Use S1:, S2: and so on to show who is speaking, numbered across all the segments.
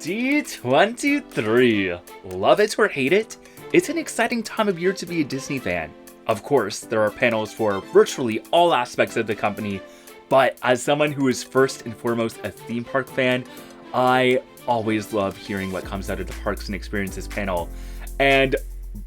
S1: D23. Love it or hate it, it's an exciting time of year to be a Disney fan. Of course, there are panels for virtually all aspects of the company, but as someone who is first and foremost a theme park fan, I always love hearing what comes out of the Parks and Experiences panel. And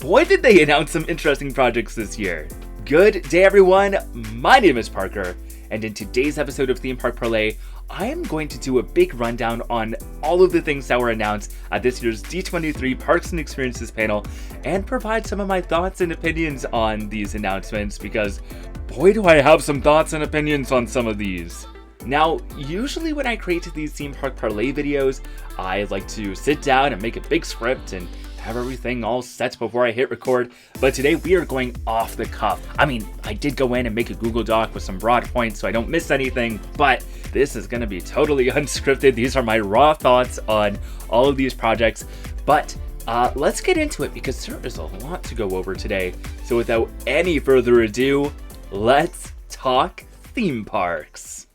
S1: boy did they announce some interesting projects this year. Good day everyone, my name is Parker, and in today's episode of Theme Park Parlay, I am going to do a big rundown on all of the things that were announced at this year's D23 Parks and Experiences panel and provide some of my thoughts and opinions on these announcements because boy do I have some thoughts and opinions on some of these. Now, usually when I create these Theme Park Parlay videos, I like to sit down and make a big script and have everything all set before I hit record, but today we are going off the cuff. I mean, I did go in and make a Google Doc with some broad points so I don't miss anything, but this is going to be totally unscripted. These are my raw thoughts on all of these projects, but let's get into it because there is a lot to go over today. So without any further ado, let's talk theme parks.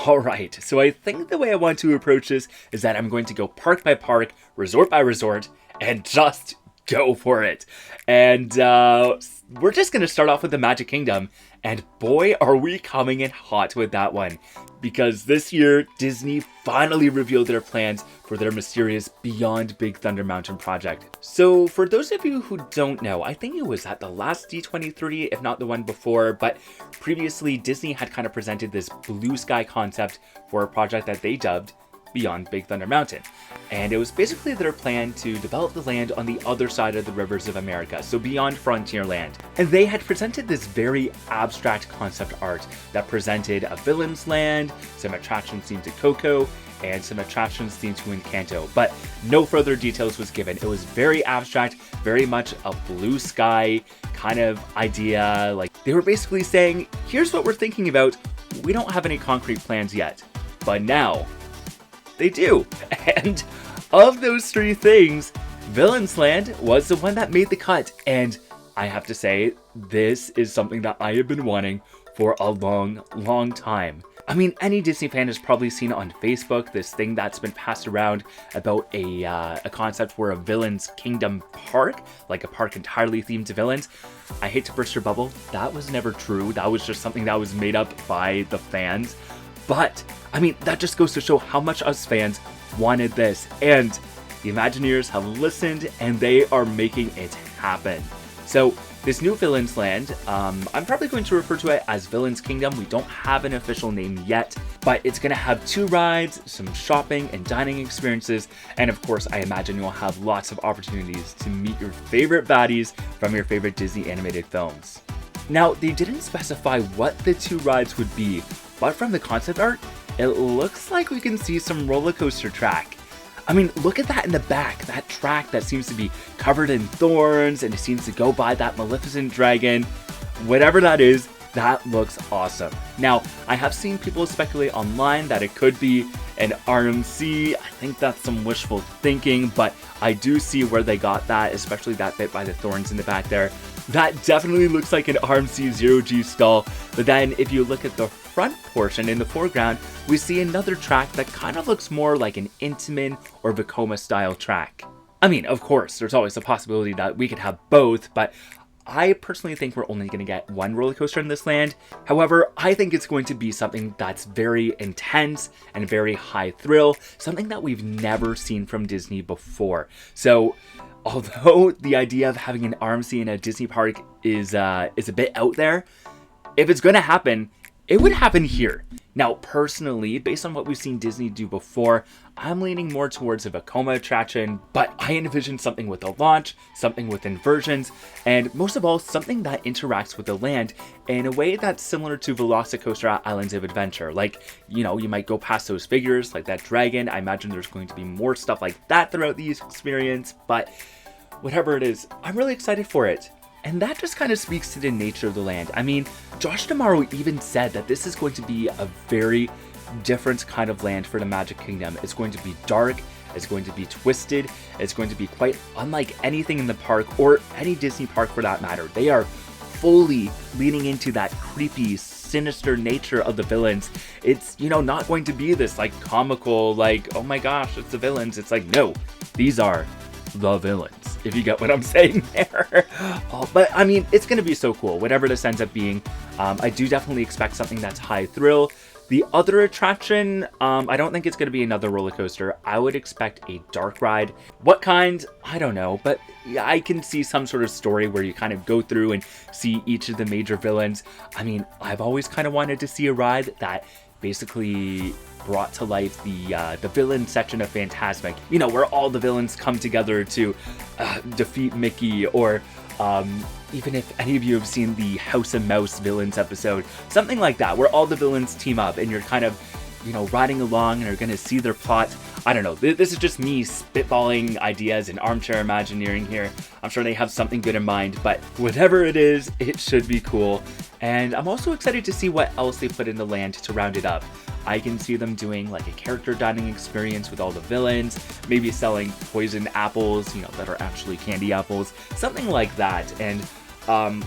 S1: Alright, so I think the way I want to approach this is that I'm going to go park by park, resort by resort, and just go for it. And we're just going to start off with the Magic Kingdom, and boy are we coming in hot with that one. Because this year, Disney finally revealed their plans for their mysterious Beyond Big Thunder Mountain project. So for those of you who don't know, I think it was at the last D23, if not the one before, but previously Disney had kind of presented this blue sky concept for a project that they dubbed Beyond Big Thunder Mountain. And it was basically their plan to develop the land on the other side of the rivers of America, so beyond Frontierland. And they had presented this very abstract concept art that presented a villain's land, some attractions themed to Coco, and some attractions themed to Encanto, but no further details was given. It was very abstract, very much a blue sky kind of idea. Like they were basically saying, here's what we're thinking about. We don't have any concrete plans yet, but now they do. And of those three things, Villain's Land was the one that made the cut. And I have to say, this is something that I have been wanting for a long time. I mean, any Disney fan has probably seen on Facebook this thing that's been passed around about a concept for a Villain's Kingdom park, like a park entirely themed to villains. I hate to burst your bubble, that was never true. That was just something that was made up by the fans. But, I mean, that just goes to show how much us fans wanted this. And the Imagineers have listened and they are making it happen. So, this new Villain's Land, I'm probably going to refer to it as Villain's Kingdom. We don't have an official name yet, but it's going to have 2 rides, some shopping and dining experiences, and of course, I imagine you'll have lots of opportunities to meet your favorite baddies from your favorite Disney animated films. Now, they didn't specify what the 2 rides would be, but from the concept art, it looks like we can see some roller coaster track. I mean, look at that in the back, that track that seems to be covered in thorns and it seems to go by that Maleficent dragon. Whatever that is, that looks awesome. Now, I have seen people speculate online that it could be an RMC. I think that's some wishful thinking, but I do see where they got that, especially that bit by the thorns in the back there. That definitely looks like an RMC 0G stall, but then if you look at the front portion in the foreground, we see another track that kind of looks more like an Intamin or Vekoma style track. I mean, of course, there's always the possibility that we could have both, but I personally think we're only going to get one roller coaster in this land. However, I think it's going to be something that's very intense and very high thrill, something that we've never seen from Disney before. So, although the idea of having an RMC in a Disney park is a bit out there, if it's going to happen, it would happen here. Now, personally, based on what we've seen Disney do before, I'm leaning more towards a Vekoma attraction, but I envision something with a launch, something with inversions, and most of all, something that interacts with the land in a way that's similar to Velocicoaster at Islands of Adventure. Like, you know, you might go past those figures, like that dragon. I imagine there's going to be more stuff like that throughout the experience, but whatever it is, I'm really excited for it. And that just kind of speaks to the nature of the land. I mean, Josh D'Amaro even said that this is going to be a very different kind of land for the Magic Kingdom. It's going to be dark is going to be twisted. It's going to be quite unlike anything in the park, or any Disney park for that matter. They are fully leaning into that creepy, sinister nature of the villains. It's, you know, not going to be this like comical, like, oh my gosh, it's the villains. It's like, no, these are the villains, if you get what I'm saying there. But I mean, it's going to be so cool, whatever this ends up being. I do definitely expect something that's high thrill. The other attraction, I don't think it's going to be another roller coaster. I would expect a dark ride. What kind? I don't know, but I can see some sort of story where you kind of go through and see each of the major villains. I mean, I've always kind of wanted to see a ride that basically brought to life the villain section of Fantasmic. You know, where all the villains come together to defeat Mickey, or even if any of you have seen the House of Mouse villains episode, something like that, where all the villains team up and you're kind of, you know, riding along and are going to see their plot. I don't know. This is just me spitballing ideas and armchair imagineering here. I'm sure they have something good in mind, but whatever it is, it should be cool. And I'm also excited to see what else they put in the land to round it up. I can see them doing like a character dining experience with all the villains, maybe selling poison apples, you know, that are actually candy apples, something like that. And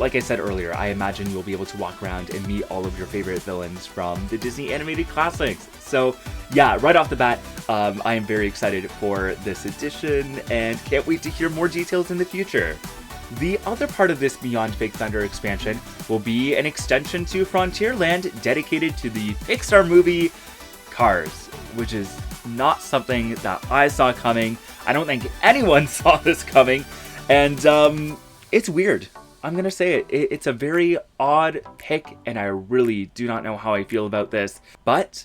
S1: like I said earlier, I imagine you'll be able to walk around and meet all of your favorite villains from the Disney animated classics. So yeah, right off the bat, I am very excited for this edition and can't wait to hear more details in the future. The other part of this Beyond Big Thunder expansion will be an extension to Frontierland dedicated to the Pixar movie Cars, which is not something that I saw coming. I don't think anyone saw this coming, and it's weird. I'm gonna say it. It's a very odd pick, and I really do not know how I feel about this, but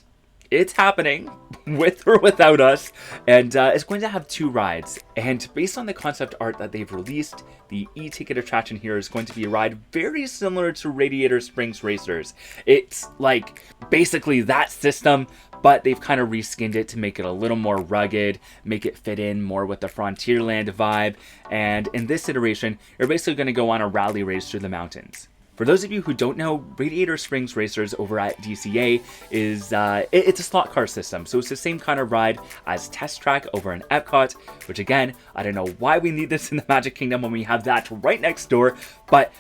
S1: it's happening, with or without us, and it's going to have 2 rides. And based on the concept art that they've released, the e-ticket attraction here is going to be a ride very similar to Radiator Springs Racers. It's like basically that system, but they've kind of reskinned it to make it a little more rugged, make it fit in more with the Frontierland vibe. And in this iteration, you're basically going to go on a rally race through the mountains. For those of you who don't know, Radiator Springs Racers over at DCA is, it's a slot car system. So it's the same kind of ride as Test Track over in Epcot, which again, I don't know why we need this in the Magic Kingdom when we have that right next door, but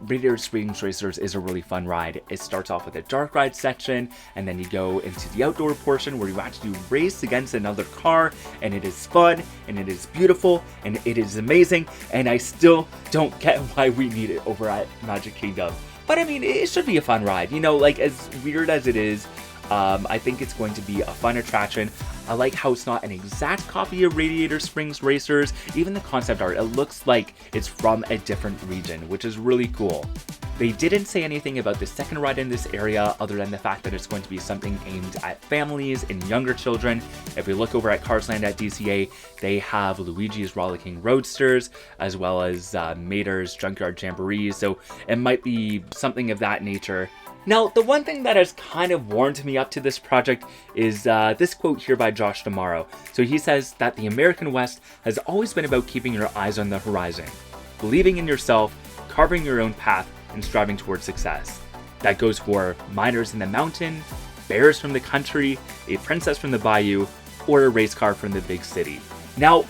S1: Radiator Springs Racers is a really fun ride. It starts off with a dark ride section, and then you go into the outdoor portion where you actually race against another car, and it is fun, and it is beautiful, and it is amazing, and I still don't get why we need it over at Magic Kingdom. But I mean, it should be a fun ride, you know, like as weird as it is. I think it's going to be a fun attraction. I like how it's not an exact copy of Radiator Springs Racers. Even the concept art, it looks like it's from a different region, which is really cool. They didn't say anything about the second ride in this area other than the fact that it's going to be something aimed at families and younger children. If we look over at Carsland at DCA, they have Luigi's Rollicking Roadsters, as well as Mater's Junkyard Jamboree, so it might be something of that nature. Now, the one thing that has kind of warmed me up to this project is this quote here by Josh D'Amaro. So he says that the American West has always been about keeping your eyes on the horizon, believing in yourself, carving your own path, and striving towards success. That goes for miners in the mountain, bears from the country, a princess from the bayou, or a race car from the big city. Now,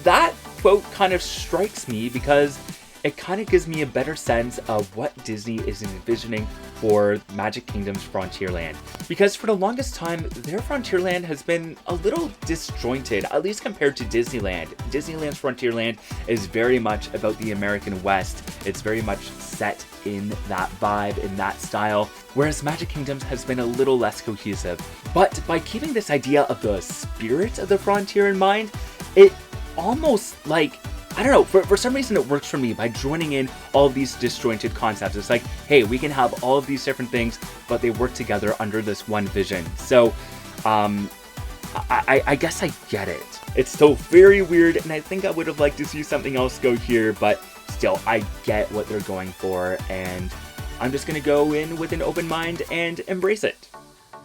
S1: that quote kind of strikes me because it kind of gives me a better sense of what Disney is envisioning for Magic Kingdom's Frontierland. Because for the longest time, their Frontierland has been a little disjointed, at least compared to Disneyland. Disneyland's Frontierland is very much about the American West. It's very much set in that vibe, in that style, whereas Magic Kingdom's has been a little less cohesive. But by keeping this idea of the spirit of the frontier in mind, it almost like, I don't know, for some reason it works for me by joining in all of these disjointed concepts. It's like, hey, we can have all of these different things, but they work together under this one vision. So, I guess I get it. It's still very weird, and I think I would have liked to see something else go here, but still, I get what they're going for, and I'm just gonna go in with an open mind and embrace it.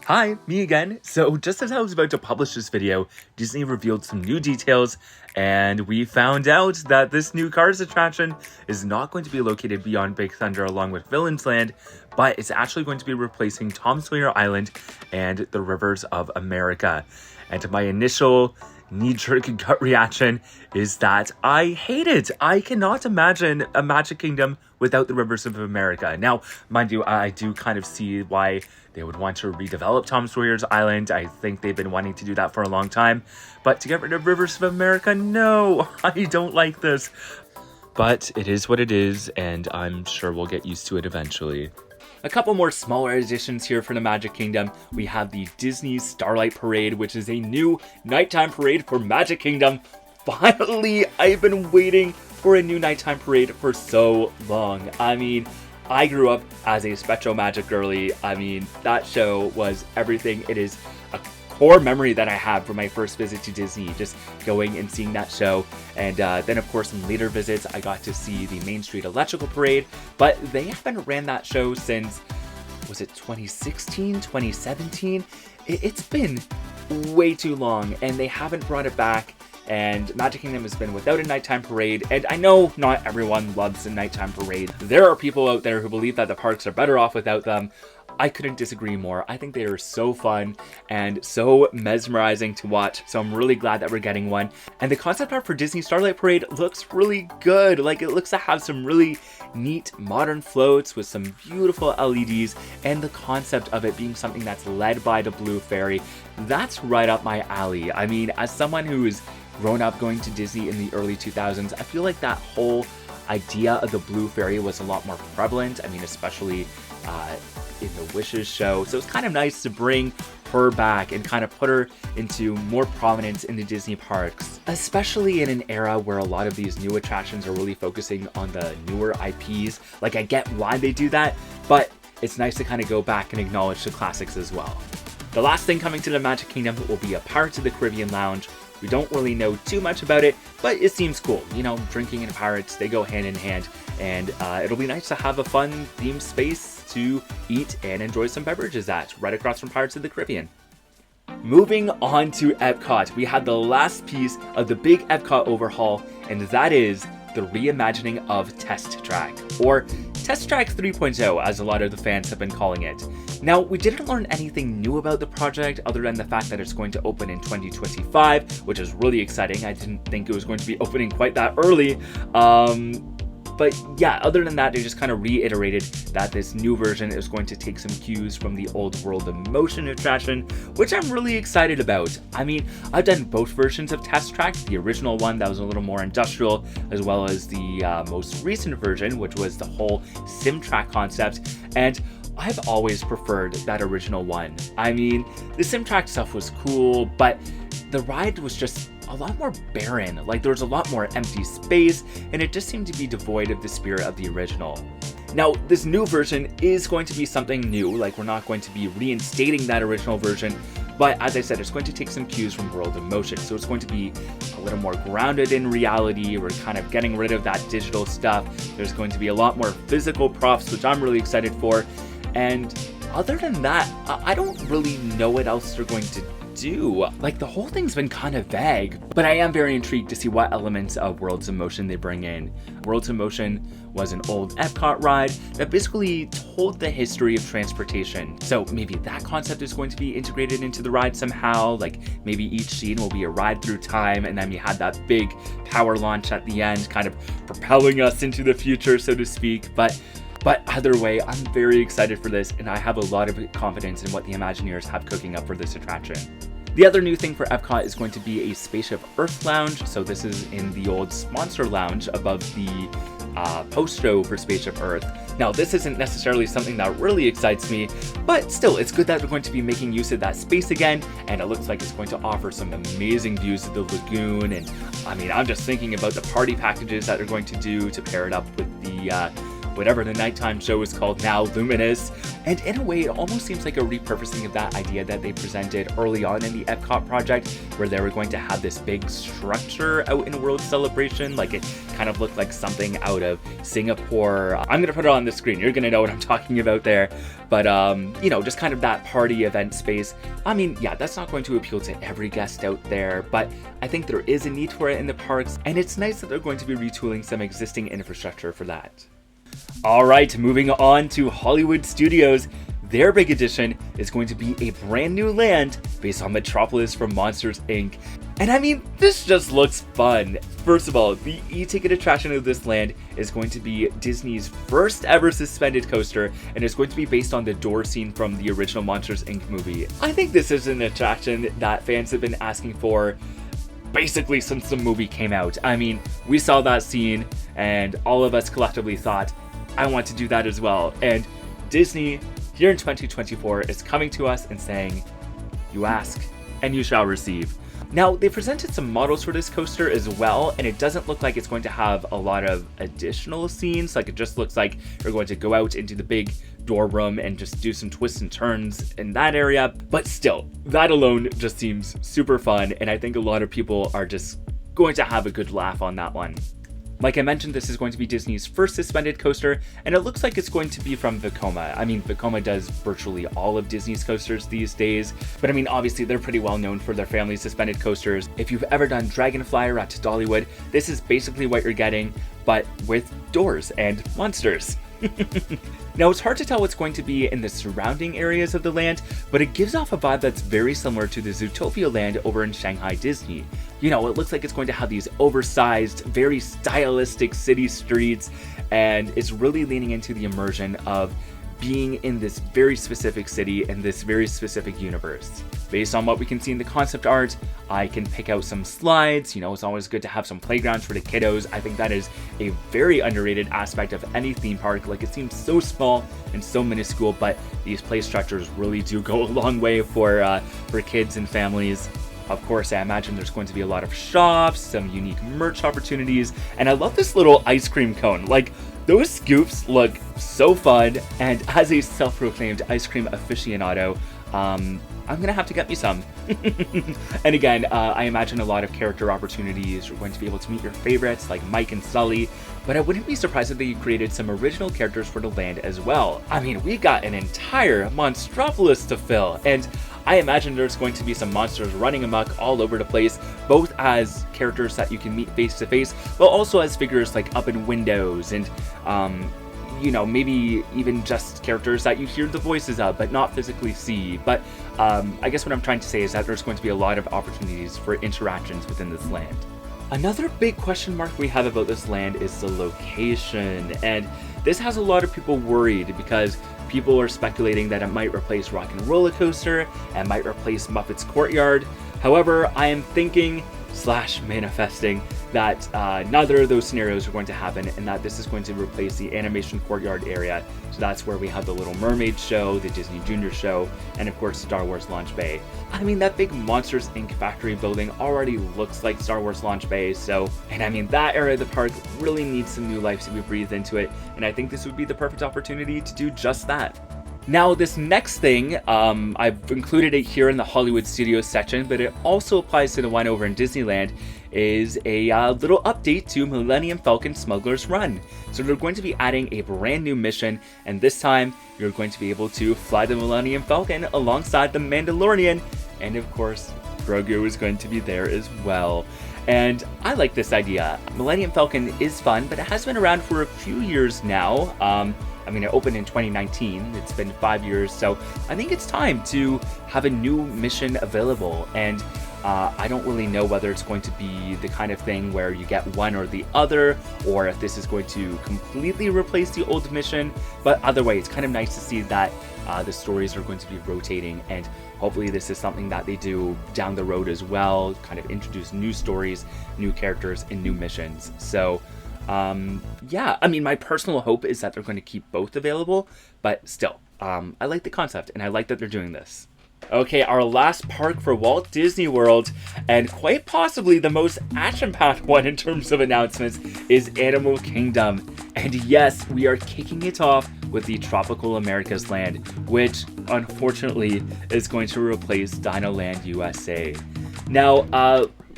S1: Hi, me again. So just as I was about to publish this video, Disney revealed some new details, and we found out that this new Cars attraction is not going to be located beyond Big Thunder along with Villains Land, but it's actually going to be replacing Tom Sawyer Island and the Rivers of America. And my initial knee-jerk gut reaction is that I hate it. I cannot imagine a Magic Kingdom without the Rivers of America. Now, mind you, I do kind of see why they would want to redevelop Tom Sawyer's Island. I think they've been wanting to do that for a long time. But to get rid of Rivers of America, no, I don't like this. But it is what it is, and I'm sure we'll get used to it eventually. A couple more smaller additions here for the Magic Kingdom. We have the Disney Starlight Parade, which is a new nighttime parade for Magic Kingdom. Finally, I've been waiting for a new nighttime parade for so long. I mean, I grew up as a Spectro Magic girly. I mean, that show was everything. It is a core memory that I have from my first visit to Disney, just going and seeing that show. And then of course in later visits I got to see the Main Street Electrical Parade, but they haven't ran that show since, was it 2016, 2017? It's been way too long and they haven't brought it back. And Magic Kingdom has been without a nighttime parade, and I know not everyone loves a nighttime parade. There are people out there who believe that the parks are better off without them. I couldn't disagree more. I think they are so fun and so mesmerizing to watch, so I'm really glad that we're getting one. And the concept art for Disney Starlight Parade looks really good. Like, it looks to have some really neat modern floats with some beautiful LEDs, and the concept of it being something that's led by the Blue Fairy, that's right up my alley. I mean, as someone who's grown up going to Disney in the early 2000s, I feel like that whole idea of the Blue Fairy was a lot more prevalent. I mean, especially in the Wishes show. So it's kind of nice to bring her back and kind of put her into more prominence in the Disney parks, especially in an era where a lot of these new attractions are really focusing on the newer IPs. Like, I get why they do that, but it's nice to kind of go back and acknowledge the classics as well. The last thing coming to the Magic Kingdom will be a Pirates of the Caribbean lounge. We don't really know too much about it, but it seems cool. You know, drinking and pirates, they go hand in hand, and it'll be nice to have a fun themed space to eat and enjoy some beverages at, right across from Pirates of the Caribbean. Moving on to Epcot, we had the last piece of the big Epcot overhaul, and that is the reimagining of Test Track, or Test Track 3.0, as a lot of the fans have been calling it. Now, we didn't learn anything new about the project other than the fact that it's going to open in 2025, which is really exciting. I didn't think it was going to be opening quite that early. But yeah, other than that, they just kind of reiterated that this new version is going to take some cues from the old World of Motion attraction, which I'm really excited about. I mean, I've done both versions of Test Track, the original one that was a little more industrial, as well as the most recent version, which was the whole sim track concept, and I've always preferred that original one. I mean, the sim track stuff was cool, but the ride was just a lot more barren. Like, there was a lot more empty space, and it just seemed to be devoid of the spirit of the original. Now, this new version is going to be something new. Like, we're not going to be reinstating that original version, but as I said, it's going to take some cues from World of Motion. So it's going to be a little more grounded in reality. We're kind of getting rid of that digital stuff. There's going to be a lot more physical props, which I'm really excited for. And other than that, I don't really know what else they're going to do. Like, the whole thing's been kind of vague, but I am very intrigued to see what elements of Worlds of Motion they bring in. Worlds of Motion was an old Epcot ride that basically told the history of transportation. So maybe that concept is going to be integrated into the ride somehow. Like, maybe each scene will be a ride through time, and then we had that big power launch at the end, kind of propelling us into the future, so to speak. But either way, I'm very excited for this, and I have a lot of confidence in what the Imagineers have cooking up for this attraction. The other new thing for Epcot is going to be a Spaceship Earth lounge. So this is in the old sponsor lounge above the post-show for Spaceship Earth. Now, this isn't necessarily something that really excites me, but still, it's good that they're going to be making use of that space again, and it looks like it's going to offer some amazing views of the lagoon. And I mean, I'm just thinking about the party packages that they're going to do to pair it up with the whatever the nighttime show is called now, Luminous. And in a way, it almost seems like a repurposing of that idea that they presented early on in the Epcot project, where they were going to have this big structure out in World Celebration. Like, it kind of looked like something out of Singapore. I'm gonna put it on the screen. You're gonna know what I'm talking about there. But, you know, just kind of that party event space. I mean, yeah, that's not going to appeal to every guest out there, but I think there is a need for it in the parks, and it's nice that they're going to be retooling some existing infrastructure for that. All right, moving on to Hollywood Studios. their big addition is going to be a brand new land based on Metropolis from Monsters, Inc. And I mean, this just looks fun. First of all, the e-ticket attraction of this land is going to be Disney's first ever suspended coaster, and it's going to be based on the door scene from the original Monsters, Inc. movie. I think this is an attraction that fans have been asking for basically since the movie came out. I mean, we saw that scene, and all of us collectively thought, I want to do that as well. And Disney, here in 2024, is coming to us and saying, you ask, and you shall receive. Now, they presented some models for this coaster as well, and it doesn't look like it's going to have a lot of additional scenes. Like, it just looks like you're going to go out into the big door room and just do some twists and turns in that area. But still, that alone just seems super fun, and I think a lot of people are just going to have a good laugh on that one. Like I mentioned, this is going to be Disney's first suspended coaster, and it looks like it's going to be from Vekoma. I mean, Vekoma does virtually all of Disney's coasters these days, but I mean, obviously they're pretty well known for their family suspended coasters. If you've ever done Dragonfly or at Dollywood, this is basically what you're getting, but with doors and monsters. Now, it's hard to tell what's going to be in the surrounding areas of the land, but it gives off a vibe that's very similar to the Zootopia land over in Shanghai Disney. You know, it looks like it's going to have these oversized, very stylistic city streets, and it's really leaning into the immersion of being in this very specific city and this very specific universe. Based on what we can see in the concept art, I can pick out some slides. You know, it's always good to have some playgrounds for the kiddos. I think that is a very underrated aspect of any theme park. Like, it seems so small and so minuscule, but these play structures really do go a long way for kids and families. Of course, I imagine there's going to be a lot of shops, some unique merch opportunities, and I love this little ice cream cone. Like, those scoops look so fun, and as a self-proclaimed ice cream aficionado, I'm gonna have to get me some. And again, I imagine a lot of character opportunities. You're going to be able to meet your favorites like Mike and Sully, but I wouldn't be surprised if they created some original characters for the land as well. I mean, we got an entire Monstropolis to fill, and I imagine there's going to be some monsters running amok all over the place, both as characters that you can meet face to face, but also as figures like up in windows and, you know, maybe even just characters that you hear the voices of, but not physically see. But I guess what I'm trying to say is that there's going to be a lot of opportunities for interactions within this land. Another big question mark we have about this land is the location, and this has a lot of people worried because people are speculating that it might replace Rock and Roller Coaster and might replace Muppet's Courtyard. However, I am thinking / manifesting that neither of those scenarios are going to happen, and that this is going to replace the Animation Courtyard area. So that's where we have the Little Mermaid show, the Disney Junior show, and of course Star Wars Launch Bay. I mean, that big Monsters Inc. factory building already looks like Star Wars Launch Bay, and I mean, that area of the park really needs some new life to be breathed into it, and I think this would be the perfect opportunity to do just that. Now, this next thing, I've included it here in the Hollywood Studios section, but it also applies to the one over in Disneyland, is a little update to Millennium Falcon Smuggler's Run. So they're going to be adding a brand new mission, and this time you're going to be able to fly the Millennium Falcon alongside the Mandalorian, and of course, Grogu is going to be there as well. And I like this idea. Millennium Falcon is fun, but it has been around for a few years now. I mean, it opened in 2019. It's been 5 years, so I think it's time to have a new mission available. And I don't really know whether it's going to be the kind of thing where you get one or the other, or if this is going to completely replace the old mission. But either way, it's kind of nice to see that the stories are going to be rotating, and hopefully this is something that they do down the road as well, kind of introduce new stories, new characters, and new missions. So yeah, I mean, my personal hope is that they're going to keep both available, but still, I like the concept, and I like that they're doing this. Okay, our last park for Walt Disney World, and quite possibly the most action-packed one in terms of announcements, is Animal Kingdom. And yes, we are kicking it off with the Tropical America's Land, which unfortunately is going to replace Dinoland USA. Now,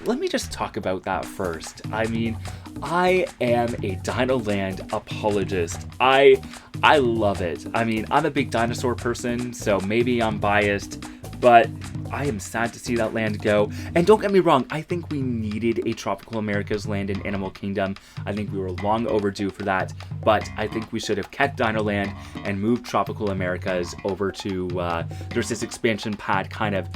S1: let me just talk about that first. I mean, I am a Dinoland apologist. I love it. I mean, I'm a big dinosaur person, so maybe I'm biased, but I am sad to see that land go. And don't get me wrong, I think we needed a Tropical America's land in Animal Kingdom. I think we were long overdue for that, but I think we should have kept Dino Land and moved Tropical America's over to, there's this expansion pad kind of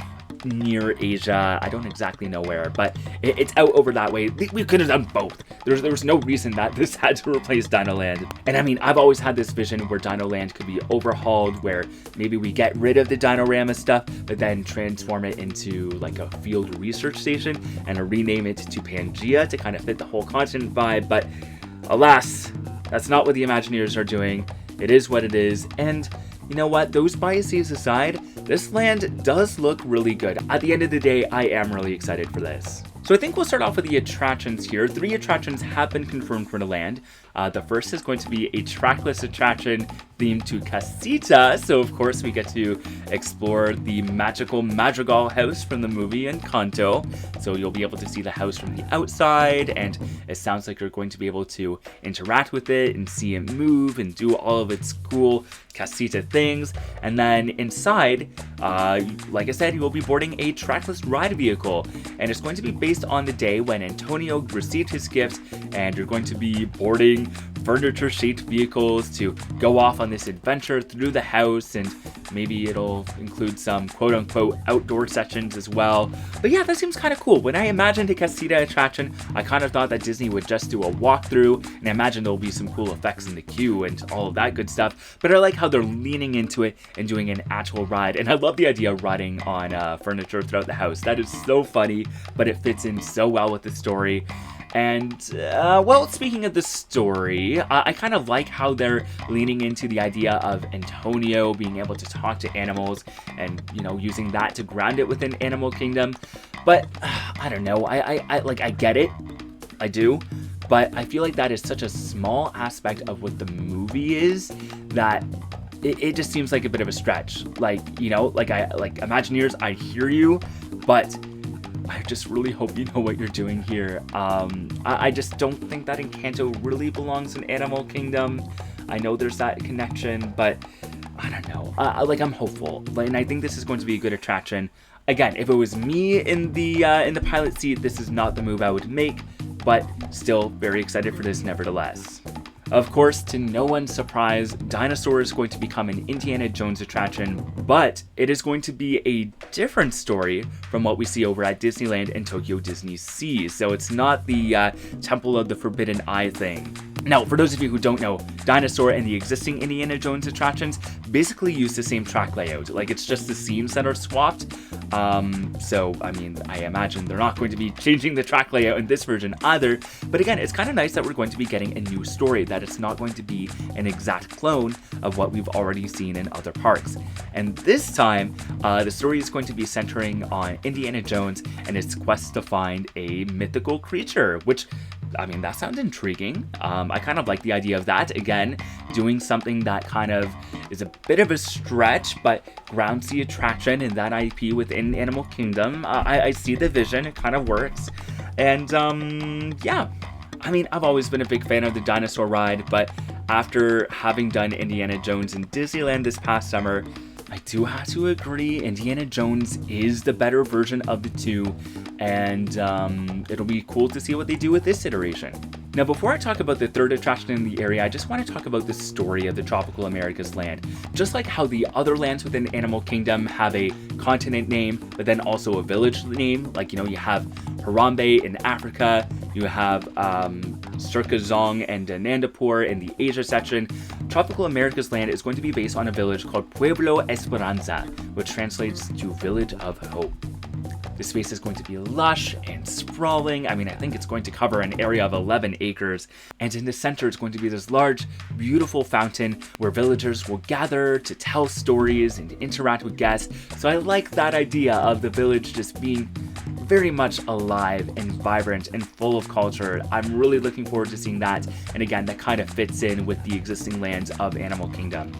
S1: near Asia. I don't exactly know where, but it's out over that way. We could have done both. There was no reason that this had to replace Dino Land. And I mean, I've always had this vision where Dino Land could be overhauled, where maybe we get rid of the Dinorama stuff, but then transform it into like a field research station and rename it to Pangea to kind of fit the whole continent vibe. But alas, that's not what the Imagineers are doing. It is what it is. And you know what? Those biases aside, this land does look really good. At the end of the day, I am really excited for this. So I think we'll start off with the attractions here. 3 attractions have been confirmed for the land. The first is going to be a trackless attraction themed to Casita. So of course we get to explore the magical Madrigal house from the movie Encanto. So you'll be able to see the house from the outside, and it sounds like you're going to be able to interact with it and see it move and do all of its cool Casita things. And then inside, like I said, you will be boarding a trackless ride vehicle, and it's going to be based on the day when Antonio received his gift, and you're going to be boarding furniture-shaped vehicles to go off on this adventure through the house, and maybe it'll include some quote-unquote outdoor sections as well. But yeah, that seems kind of cool. When I imagined a Casita attraction, I kind of thought that Disney would just do a walkthrough, and I imagine there'll be some cool effects in the queue and all of that good stuff. But I like how they're leaning into it and doing an actual ride, and I love the idea of riding on furniture throughout the house. That is so funny, but it fits in so well with the story. And, well, speaking of the story, I kind of like how they're leaning into the idea of Antonio being able to talk to animals and, you know, using that to ground it within Animal Kingdom. But, I don't know, I get it, I do, but I feel like that is such a small aspect of what the movie is that it just seems like a bit of a stretch. Like, you know, like Imagineers, I hear you, but I just really hope you know what you're doing here. I just don't think that Encanto really belongs in Animal Kingdom. I know there's that connection, but I don't know. I'm hopeful, and I think this is going to be a good attraction. Again, if it was me in the pilot seat, this is not the move I would make, but still very excited for this nevertheless. Of course, to no one's surprise, Dinosaur is going to become an Indiana Jones attraction, but it is going to be a different story from what we see over at Disneyland and Tokyo Disney Sea. So it's not the Temple of the Forbidden Eye thing. Now, for those of you who don't know, Dinosaur and the existing Indiana Jones attractions basically use the same track layout. Like, it's just the scenes that are swapped. So, I mean, I imagine they're not going to be changing the track layout in this version either. But again, it's kind of nice that we're going to be getting a new story, that it's not going to be an exact clone of what we've already seen in other parks. And this time, the story is going to be centering on Indiana Jones and his quest to find a mythical creature, which, I mean, that sounds intriguing. I kind of like the idea of that. Again, doing something that kind of is a bit of a stretch, but grounds the attraction and that IP within Animal Kingdom. I see the vision. It kind of works. And, yeah. I mean, I've always been a big fan of the dinosaur ride, but after having done Indiana Jones in Disneyland this past summer, I do have to agree, Indiana Jones is the better version of the two, and it'll be cool to see what they do with this iteration. Now, before I talk about the third attraction in the area, I just want to talk about the story of the Tropical America's land. Just like how the other lands within Animal Kingdom have a continent name, but then also a village name, like, you know, you have Harambe in Africa, you have Sirkazong and Nandapur in the Asia section. Tropical America's land is going to be based on a village called Pueblo Esperanza, which translates to Village of Hope. The space is going to be lush and sprawling. I mean, I think it's going to cover an area of 11 acres. And in the center, it's going to be this large, beautiful fountain where villagers will gather to tell stories and interact with guests. So I like that idea of the village just being very much alive and vibrant and full of culture. I'm really looking forward to seeing that. And again, that kind of fits in with the existing lands of Animal Kingdom.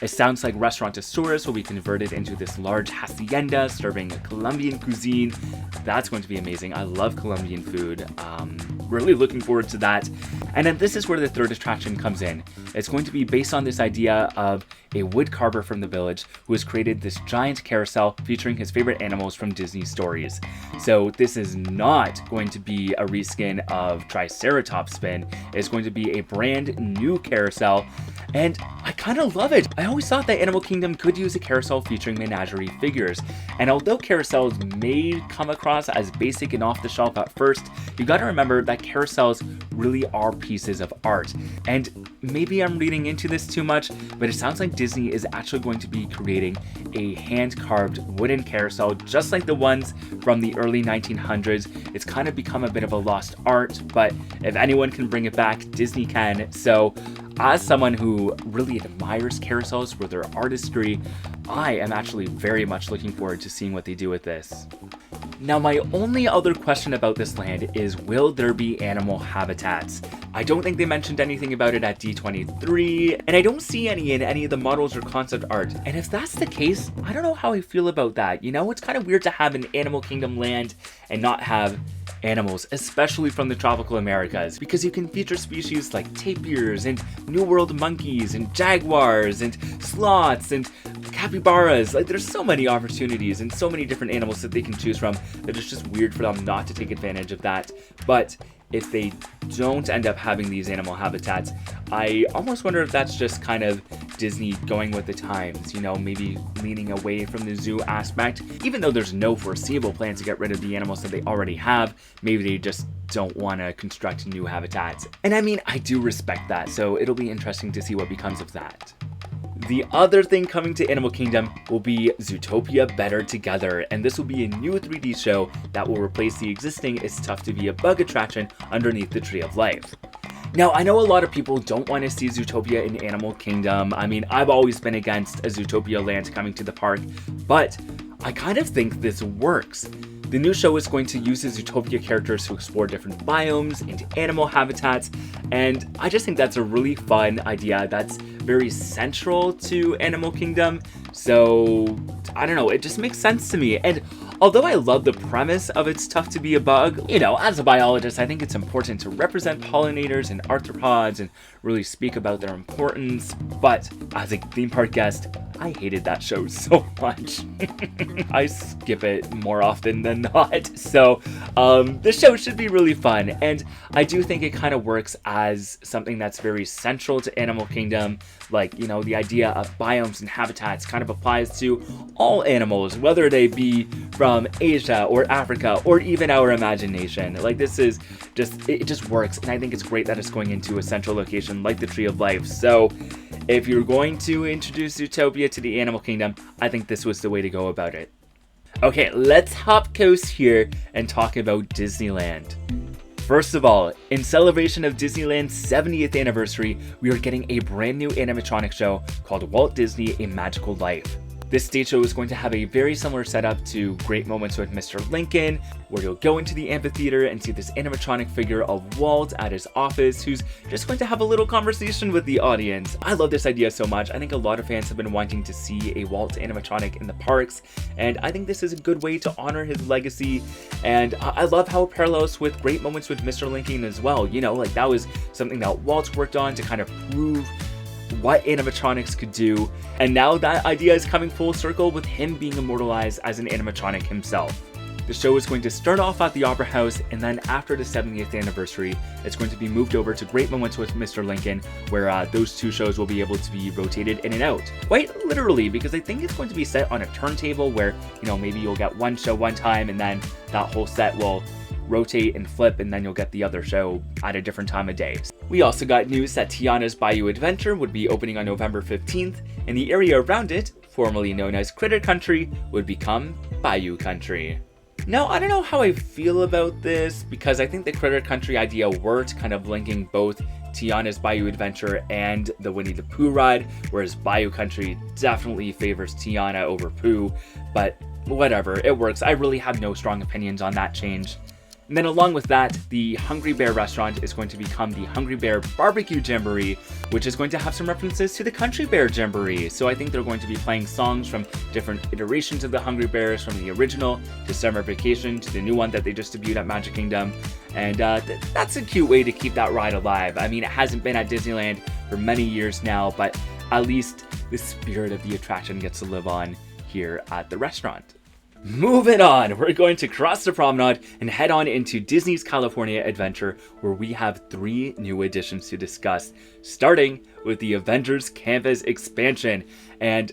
S1: It sounds like Restaurantosaurus will be converted into this large hacienda serving Colombian cuisine. That's going to be amazing. I love Colombian food. Really looking forward to that. And then this is where the third attraction comes in. It's going to be based on this idea of a wood carver from the village who has created this giant carousel featuring his favorite animals from Disney stories. So this is not going to be a reskin of Triceratops Spin. It's going to be a brand new carousel, and I kind of love it. I always thought that Animal Kingdom could use a carousel featuring menagerie figures, and although carousels may come across as basic and off the shelf at first, you gotta remember that carousels really are pieces of art. And maybe I'm reading into this too much, but it sounds like Disney is actually going to be creating a hand-carved wooden carousel just like the ones from the early 1900s. It's kind of become a bit of a lost art, but if anyone can bring it back, Disney can. So as someone who really admires carousels for their artistry, I am actually very much looking forward to seeing what they do with this. Now, my only other question about this land is, will there be animal habitats? I don't think they mentioned anything about it at D23, and I don't see any in any of the models or concept art. And if that's the case, I don't know how I feel about that. You know, it's kind of weird to have an Animal Kingdom land and not have animals, especially from the tropical Americas, because you can feature species like tapirs and New World monkeys and jaguars and sloths and capybaras. Like, there's so many opportunities and so many different animals that they can choose from that it's just weird for them not to take advantage of that. But if they don't end up having these animal habitats, I almost wonder if that's just kind of Disney going with the times, you know, maybe leaning away from the zoo aspect. Even though there's no foreseeable plan to get rid of the animals that they already have, maybe they just don't want to construct new habitats. And I mean, I do respect that, so it'll be interesting to see what becomes of that. The other thing coming to Animal Kingdom will be Zootopia Better Together, and this will be a new 3D show that will replace the existing It's Tough to Be a Bug attraction underneath the Tree of Life. Now, I know a lot of people don't want to see Zootopia in Animal Kingdom. I mean, I've always been against a Zootopia land coming to the park, but I kind of think this works. The new show is going to use the Zootopia characters to explore different biomes and animal habitats, and I just think that's a really fun idea that's very central to Animal Kingdom. So, I don't know, it just makes sense to me. And although I love the premise of It's Tough to Be a Bug, you know, as a biologist, I think it's important to represent pollinators and arthropods and really speak about their importance. But as a theme park guest, I hated that show so much. I skip it more often than not. So this show should be really fun. And I do think it kind of works as something that's very central to Animal Kingdom. Like, you know, the idea of biomes and habitats kind of applies to all animals, whether they be from Asia or Africa or even our imagination. Like, this is just, it just works. And I think it's great that it's going into a central location like the Tree of Life. So if you're going to introduce Zootopia to the Animal Kingdom, I think this was the way to go about it. Okay, let's hop coast here and talk about Disneyland. First of all, in celebration of Disneyland's 70th anniversary, we are getting a brand new animatronic show called Walt Disney: A Magical Life. This stage show is going to have a very similar setup to Great Moments with Mr. Lincoln, where you'll go into the amphitheater and see this animatronic figure of Walt at his office, who's just going to have a little conversation with the audience. I love this idea so much. I think a lot of fans have been wanting to see a Walt animatronic in the parks, and I think this is a good way to honor his legacy. And I love how it parallels with Great Moments with Mr. Lincoln as well. You know, like, that was something that Walt worked on to kind of prove what animatronics could do, and now that idea is coming full circle with him being immortalized as an animatronic himself. The show is going to start off at the Opera House, and then after the 70th anniversary, it's going to be moved over to Great Moments with Mr. Lincoln, where those two shows will be able to be rotated in and out. Quite literally, because I think it's going to be set on a turntable where, you know, maybe you'll get one show one time, and then that whole set will rotate and flip, and then you'll get the other show at a different time of day. We also got news that Tiana's Bayou Adventure would be opening on November 15th, and the area around it, formerly known as Critter Country, would become Bayou Country. Now, I don't know how I feel about this, because I think the Critter Country idea worked, kind of linking both Tiana's Bayou Adventure and the Winnie the Pooh ride, whereas Bayou Country definitely favors Tiana over Pooh, but whatever, it works. I really have no strong opinions on that change. And then along with that, the Hungry Bear restaurant is going to become the Hungry Bear Barbecue Jamboree, which is going to have some references to the Country Bear Jamboree. So I think they're going to be playing songs from different iterations of the Hungry Bears, from the original to Summer Vacation to the new one that they just debuted at Magic Kingdom. And that's a cute way to keep that ride alive. I mean, it hasn't been at Disneyland for many years now, but at least the spirit of the attraction gets to live on here at the restaurant. Moving on, we're going to cross the promenade and head on into Disney's California Adventure, where we have 3 new additions to discuss, starting with the Avengers Campus expansion. And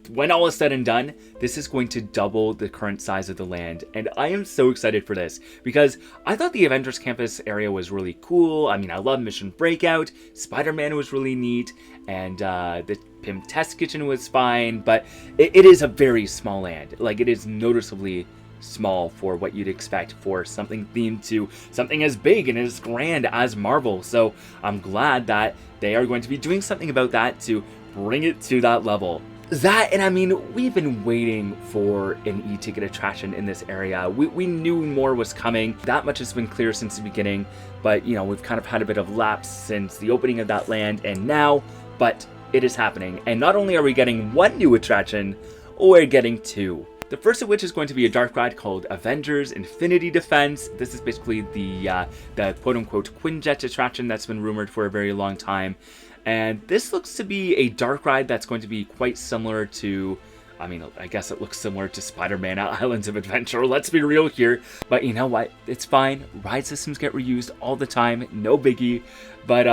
S1: when all is said and done, this is going to double the current size of the land, and I am so excited for this because I thought the Avengers Campus area was really cool. I mean, I love Mission Breakout, Spider-Man was really neat, and the Pym Test Kitchen was fine, but it is a very small land. Like, it is noticeably small for what you'd expect for something themed to something as big and as grand as Marvel. So I'm glad that they are going to be doing something about that to bring it to that level. That, and I mean, we've been waiting for an e-ticket attraction in this area. We knew more was coming. That much has been clear since the beginning, but you know, we've kind of had a bit of lapse since the opening of that land and now, but it is happening. And not only are we getting 1 new attraction, we're getting 2. The first of which is going to be a dark ride called Avengers Infinity Defense. This is basically the quote-unquote Quinjet attraction that's been rumored for a very long time. And this looks to be a dark ride that's going to be quite similar to, I mean, I guess it looks similar to Spider-Man Islands of Adventure, let's be real here. But you know what? It's fine. Ride systems get reused all the time, no biggie. But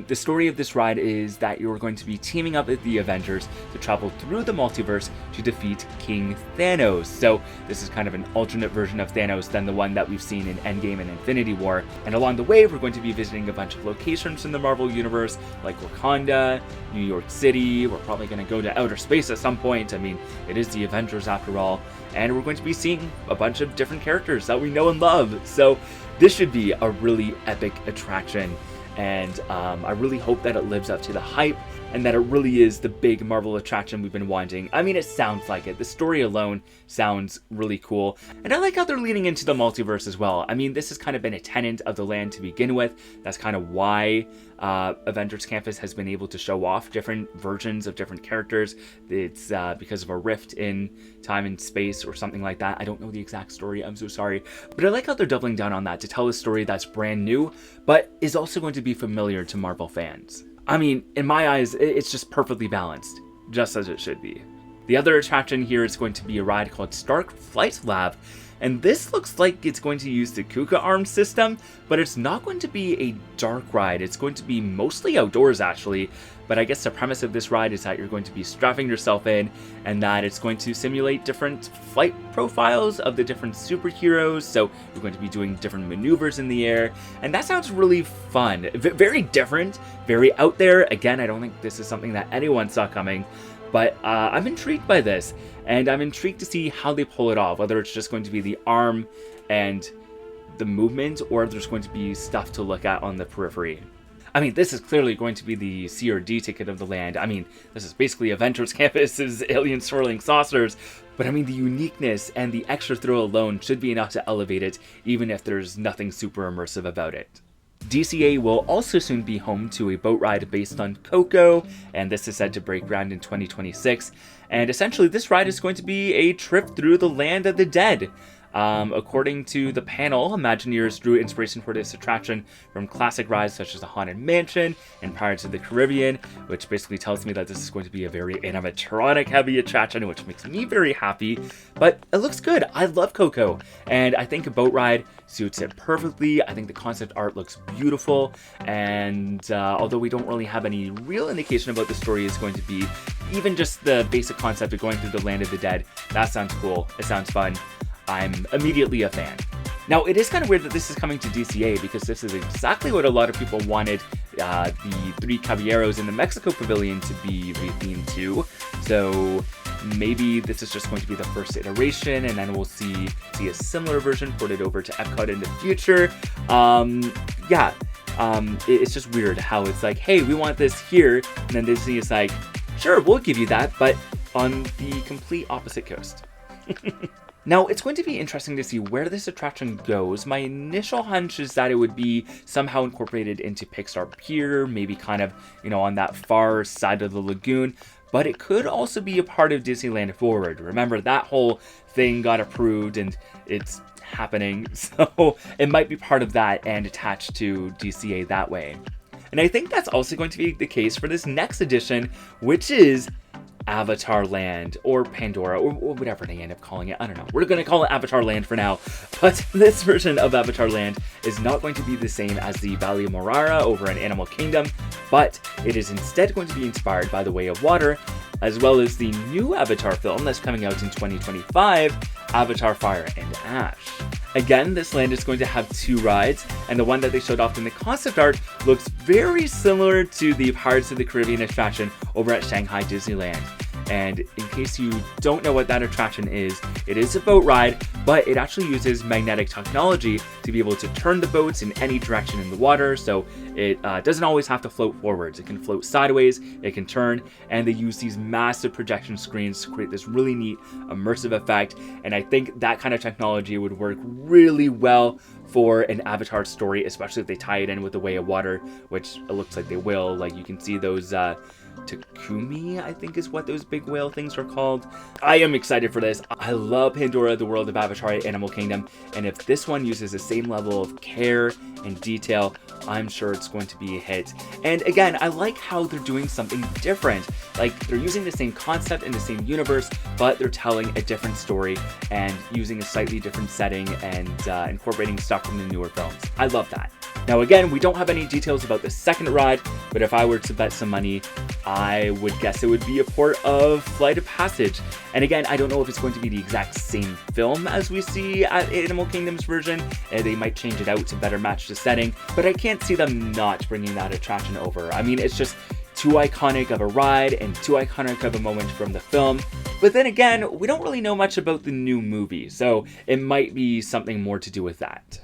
S1: the story of this ride is that you're going to be teaming up with the Avengers to travel through the multiverse to defeat King Thanos. So this is kind of an alternate version of Thanos than the one that we've seen in Endgame and Infinity War. And along the way, we're going to be visiting a bunch of locations in the Marvel Universe, like Wakanda, New York City. We're probably going to go to outer space at some point. I mean, it is the Avengers after all. And we're going to be seeing a bunch of different characters that we know and love. So this should be a really epic attraction. And I really hope that it lives up to the hype and that it really is the big Marvel attraction we've been wanting. I mean, it sounds like it. The story alone sounds really cool. And I like how they're leaning into the multiverse as well. I mean, this has kind of been a tenet of the land to begin with. That's kind of why Avengers Campus has been able to show off different versions of different characters. It's because of a rift in time and space or something like that. I don't know the exact story, I'm so sorry. But I like how they're doubling down on that to tell a story that's brand new, but is also going to be familiar to Marvel fans. I mean, in my eyes, it's just perfectly balanced, just as it should be. The other attraction here is going to be a ride called Stark Flight Lab, and this looks like it's going to use the Kuka arm system, but it's not going to be a dark ride. It's going to be mostly outdoors, actually. But I guess the premise of this ride is that you're going to be strapping yourself in and that it's going to simulate different flight profiles of the different superheroes. So you're going to be doing different maneuvers in the air. And that sounds really fun. Very different, very out there. Again, I don't think this is something that anyone saw coming. But I'm intrigued by this. And I'm intrigued to see how they pull it off. Whether it's just going to be the arm and the movement, or if there's going to be stuff to look at on the periphery. I mean, this is clearly going to be the C or D ticket of the land. I mean, this is basically Avengers Campus's alien swirling saucers. But I mean, the uniqueness and the extra thrill alone should be enough to elevate it, even if there's nothing super immersive about it. DCA will also soon be home to a boat ride based on Coco, and this is said to break ground in 2026. And essentially, this ride is going to be a trip through the land of the dead. According to the panel, Imagineers drew inspiration for this attraction from classic rides such as the Haunted Mansion and Pirates of the Caribbean, which basically tells me that this is going to be a very animatronic heavy attraction, which makes me very happy. But it looks good. I love Coco, and I think a boat ride suits it perfectly. I think the concept art looks beautiful, and although we don't really have any real indication about the story is going to be, even just the basic concept of going through the land of the dead, that sounds cool. It sounds fun. I'm immediately a fan. Now, it is kind of weird that this is coming to DCA because this is exactly what a lot of people wanted the Three Caballeros in the Mexico Pavilion to be rethemed to. So maybe this is just going to be the first iteration, and then we'll see a similar version ported over to Epcot in the future. It's just weird how it's like, hey, we want this here, and then Disney is like, sure, we'll give you that, but on the complete opposite coast. Now, it's going to be interesting to see where this attraction goes. My initial hunch is that it would be somehow incorporated into Pixar Pier, maybe kind of, on that far side of the lagoon. But it could also be a part of Disneyland Forward. Remember, that whole thing got approved and it's happening. So it might be part of that and attached to DCA that way. And I think that's also going to be the case for this next edition, which is Avatar Land or Pandora or whatever they end up calling it. I don't know. We're going to call it Avatar Land for now. But this version of Avatar Land is not going to be the same as the Valley of Morara over in Animal Kingdom, but it is instead going to be inspired by The Way of Water, as well as the new Avatar film that's coming out in 2025, Avatar Fire and Ash. Again, this land is going to have 2 rides, and the one that they showed off in the concept art looks very similar to the Pirates of the Caribbean attraction over at Shanghai Disneyland. And in case you don't know what that attraction is, it is a boat ride, but it actually uses magnetic technology to be able to turn the boats in any direction in the water, so it doesn't always have to float forwards. It can float sideways, it can turn, and they use these massive projection screens to create this really neat immersive effect, and I think that kind of technology would work really well for an Avatar story, especially if they tie it in with The Way of Water, which it looks like they will. Like, you can see those Takumi, I think is what those big whale things are called. I am excited for this. I love Pandora, the world of Avatar Animal Kingdom, and if this one uses the same level of care and detail, I'm sure it's going to be a hit. And again, I like how they're doing something different. Like, they're using the same concept in the same universe, but they're telling a different story and using a slightly different setting and incorporating stuff from the newer films. I love that. Now again, we don't have any details about the second ride, but if I were to bet some money, I would guess it would be a port of Flight of Passage. And again, I don't know if it's going to be the exact same film as we see at Animal Kingdom's version. They might change it out to better match the setting, but I can't see them not bringing that attraction over. I mean, it's just too iconic of a ride and too iconic of a moment from the film. But then again, we don't really know much about the new movie, so it might be something more to do with that.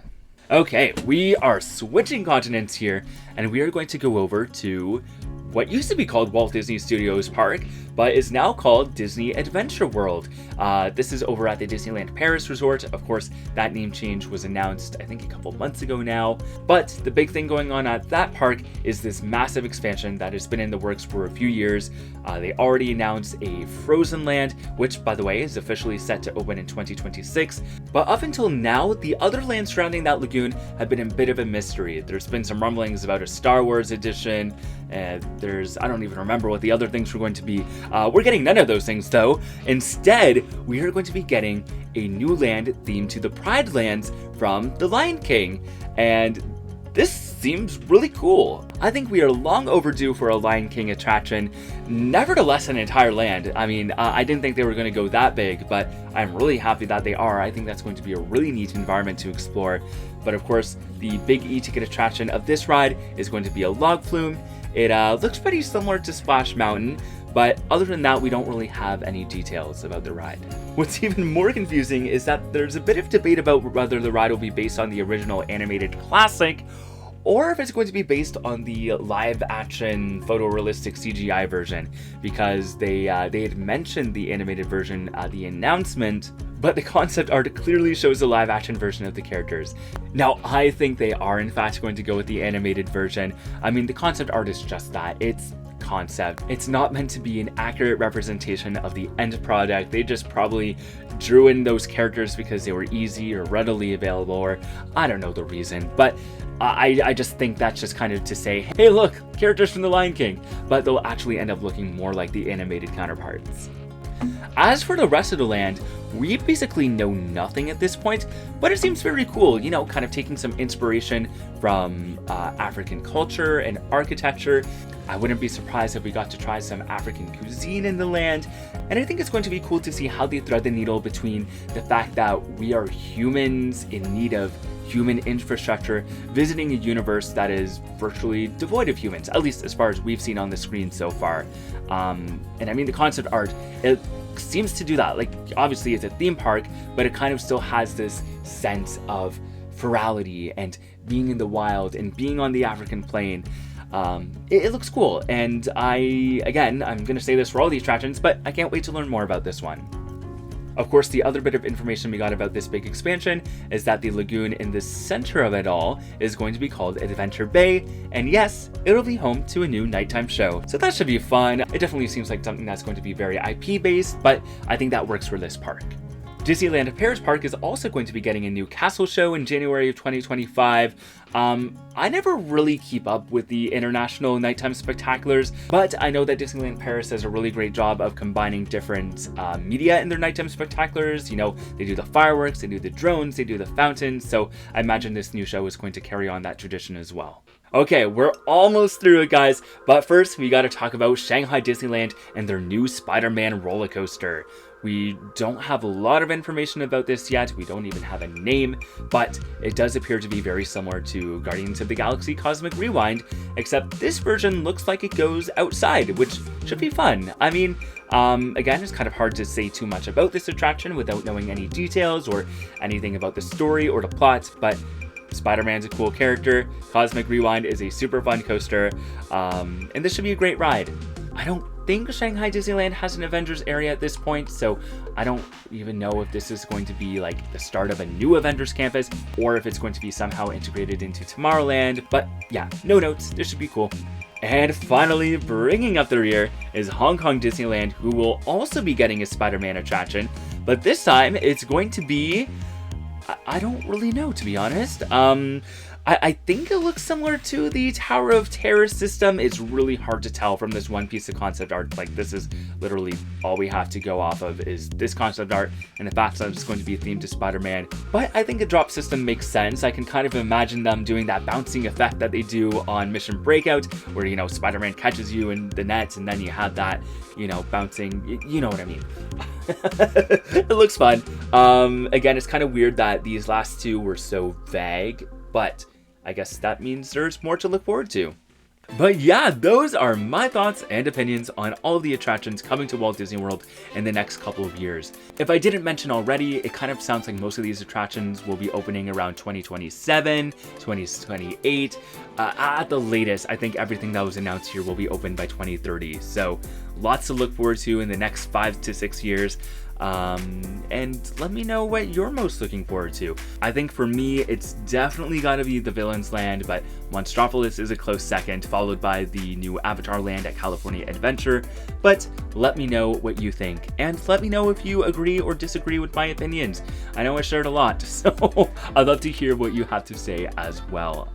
S1: Okay, we are switching continents here, and we are going to go over to what used to be called Walt Disney Studios Park, but is now called Disney Adventure World. This is over at the Disneyland Paris Resort. Of course, that name change was announced, I think, a couple months ago now. But the big thing going on at that park is this massive expansion that has been in the works for a few years. They already announced a Frozen Land, which, by the way, is officially set to open in 2026. But up until now, the other lands surrounding that lagoon have been a bit of a mystery. There's been some rumblings about a Star Wars edition, and I don't even remember what the other things were going to be. We're getting none of those things, though. Instead, we are going to be getting a new land themed to the Pride Lands from The Lion King, and this seems really cool. I think we are long overdue for a Lion King attraction, nevertheless an entire land. I mean, I didn't think they were going to go that big, but I'm really happy that they are. I think that's going to be a really neat environment to explore. But of course, the big e-ticket attraction of this ride is going to be a log flume. It looks pretty similar to Splash Mountain, but other than that, we don't really have any details about the ride. What's even more confusing is that there's a bit of debate about whether the ride will be based on the original animated classic, or if it's going to be based on the live-action photorealistic CGI version, because they had mentioned the animated version at the announcement, but the concept art clearly shows a live-action version of the characters. Now, I think they are in fact going to go with the animated version. I mean, the concept art is just that. It's concept. It's not meant to be an accurate representation of the end product. They just probably drew in those characters because they were easy or readily available, or I don't know the reason, but I just think that's just kind of to say, hey look, characters from The Lion King, but they'll actually end up looking more like the animated counterparts. As for the rest of the land, we basically know nothing at this point, but it seems very cool, you know, kind of taking some inspiration from African culture and architecture. I wouldn't be surprised if we got to try some African cuisine in the land, and I think it's going to be cool to see how they thread the needle between the fact that we are humans in need of human infrastructure, visiting a universe that is virtually devoid of humans, at least as far as we've seen on the screen so far. And I mean, the concept art, it seems to do that. Like, obviously it's a theme park, but it kind of still has this sense of ferality and being in the wild and being on the African plain. It looks cool, and I'm gonna say this for all the attractions, but I can't wait to learn more about this one. Of course, the other bit of information we got about this big expansion is that the lagoon in the center of it all is going to be called Adventure Bay, and yes, it'll be home to a new nighttime show. So that should be fun. It definitely seems like something that's going to be very IP based, but I think that works for this park. Disneyland Paris Park is also going to be getting a new castle show in January of 2025. I never really keep up with the international nighttime spectaculars, but I know that Disneyland Paris does a really great job of combining different media in their nighttime spectaculars. You know, they do the fireworks, they do the drones, they do the fountains, so I imagine this new show is going to carry on that tradition as well. Okay, we're almost through it, guys, but first we gotta talk about Shanghai Disneyland and their new Spider-Man roller coaster. We don't have a lot of information about this yet, we don't even have a name, but it does appear to be very similar to Guardians of the Galaxy Cosmic Rewind, except this version looks like it goes outside, which should be fun. I mean, again, it's kind of hard to say too much about this attraction without knowing any details or anything about the story or the plot, but Spider-Man's a cool character, Cosmic Rewind is a super fun coaster, and this should be a great ride. I don't think Shanghai Disneyland has an Avengers area at this point, so I don't even know if this is going to be like the start of a new Avengers campus or if it's going to be somehow integrated into Tomorrowland, but yeah, no notes, this should be cool. And finally, bringing up the rear is Hong Kong Disneyland, who will also be getting a Spider-Man attraction, but this time it's going to be, I don't really know, to be honest. I think it looks similar to the Tower of Terror system. It's really hard to tell from this one piece of concept art. Like, this is literally all we have to go off of is this concept art and the fact that it's going to be themed to Spider-Man. But I think a drop system makes sense. I can kind of imagine them doing that bouncing effect that they do on Mission Breakout, where, you know, Spider-Man catches you in the net and then you have that, you know, bouncing, you know what I mean. It looks fun. Again, it's kind of weird that these last two were so vague, but I guess that means there's more to look forward to. But yeah, those are my thoughts and opinions on all of the attractions coming to Walt Disney World in the next couple of years. If I didn't mention already, it kind of sounds like most of these attractions will be opening around 2027, 2028. At the latest, I think everything that was announced here will be open by 2030. So lots to look forward to in the next 5 to 6 years. And let me know what you're most looking forward to. I think for me, it's definitely gotta be the Villains Land, but Monstropolis is a close second, followed by the new Avatar Land at California Adventure. But let me know what you think, and let me know if you agree or disagree with my opinions. I know I shared a lot, so I'd love to hear what you have to say as well.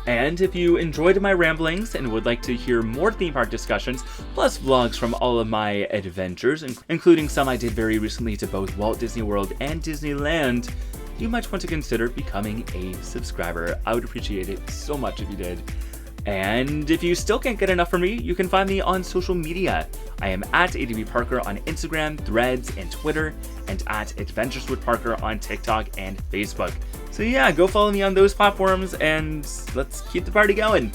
S1: And if you enjoyed my ramblings and would like to hear more theme park discussions, plus vlogs from all of my adventures, including some I did very recently to both Walt Disney World and Disneyland, you might want to consider becoming a subscriber. I would appreciate it so much if you did. And if you still can't get enough from me, you can find me on social media. I am at ADB Parker on Instagram, Threads, and Twitter, and at Adventures with Parker on TikTok and Facebook. So yeah, go follow me on those platforms and let's keep the party going.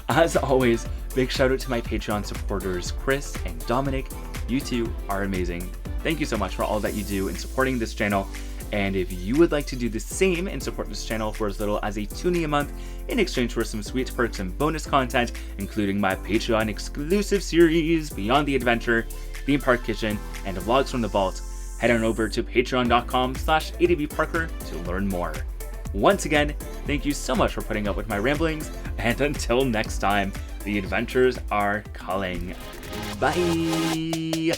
S1: As always, big shout out to my Patreon supporters, Chris and Dominic. You two are amazing. Thank you so much for all that you do in supporting this channel. And if you would like to do the same and support this channel for as little as a $2 a month in exchange for some sweet perks and bonus content, including my Patreon exclusive series, Beyond the Adventure, Theme Park Kitchen, and Vlogs from the Vault, head on over to patreon.com/adbparker to learn more. Once again, thank you so much for putting up with my ramblings, and until next time, the adventures are calling. Bye!